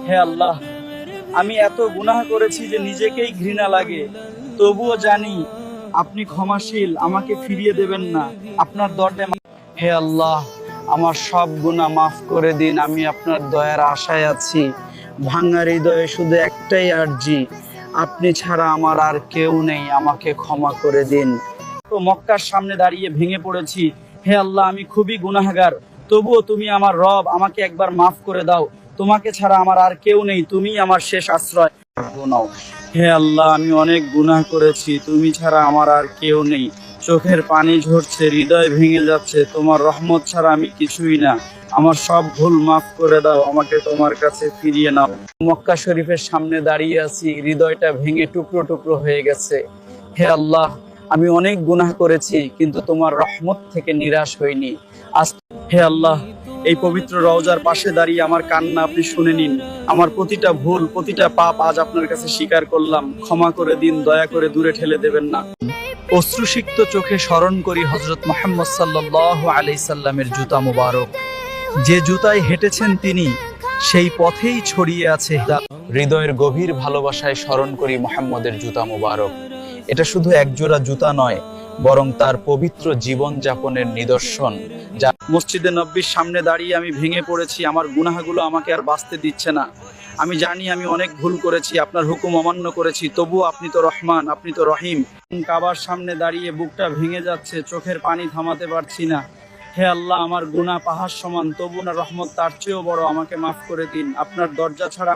হে আল্লাহ, আমি এত গুনাহ করেছি যে নিজেকেই ঘৃণা লাগে, তবুও জানি আপনি ক্ষমাশীল, আমাকে ফিরিয়ে দেবেন না। আপনার দরজায় হে আল্লাহ, আমার সব গুনাহ মাফ করে দিন। আমি আপনার দয়ার আশায় আছি। ভাঙা হৃদয়ে শুধু একটাই আরজি, আপনি ছাড়া আমার আর কেউ নেই, আমাকে ক্ষমা করে দিন। তো মক্কার সামনে দাঁড়িয়ে ভেঙে পড়েছি। হে আল্লাহ, আমি খুবই গুনাহগার, তবুও তুমি আমার রব, আমাকে একবার মাফ করে দাও। তোমাকে ছাড়া আমার আর কেউ নেই, তুমিই আমার শেষ আশ্রয়। নাও। হে আল্লাহ, আমি অনেক গুনাহ করেছি, তুমি ছাড়া আমার আর কেউ নেই। চোখের পানি ঝরছে, হৃদয় ভেঙে যাচ্ছে, তোমার রহমত ছাড়া আমি কিছুই না। আমার সব ভুল মাফ করে দাও, আমাকে তোমার কাছে ফিরিয়ে নাও। মক্কা শরীফের সামনে দাঁড়িয়ে আছি, হৃদয়টা ভেঙে টুকরো টুকরো হয়ে গেছে। হে আল্লাহ, আমি অনেক গুনাহ করেছি, কিন্তু তোমার রহমত থেকে নিরাশ হইনি। আজ হে আল্লাহ, এই পবিত্র রওজার পাশে দাঁড়িয়ে আমার কান্না আপনি শুনে নিন। আমার প্রতিটা ভুল, প্রতিটা পাপ আজ আপনার কাছে স্বীকার করলাম। ক্ষমা করে দিন, দয়া করে দূরে ঠেলে দেবেন না। অশ্রুসিক্ত চোখে স্মরণ করি হযরত মুহাম্মদ সাল্লাল্লাহু আলাইহি সাল্লামের জুতা মুবারক। যে জুতায় হেঁটেছেন তিনি, সেই পথেই ছড়িয়ে আছে হৃদয়ের গভীর ভালোবাসায় স্মরণ করি মুহাম্মদের জুতা মুবারক। এটা শুধু একজোড়া জুতা নয়, বরং তার পবিত্র জীবন যাপনের নিদর্শন। যা মসজিদে নববীর সামনে দাঁড়িয়ে আমি ভেঙে পড়েছি। আমার গুনাহগুলো আমাকে আর বাঁচতে দিচ্ছে না। আমি জানি আমি অনেক ভুল করেছি, আপনার হুকুম অমান্য করেছি, তবুও আপনি তো রহমান, আপনি তো রহিম। কাবার সামনে দাঁড়িয়ে বুকটা ভেঙে যাচ্ছে, চোখের পানি থামাতে পারছি না। হে আল্লাহ, আমার গুনাহ পাহাড় সমান, তবু না রহমত তার চেয়েও বড়, আমাকে মাফ করে দিন। আপনার দরজা ছাড়া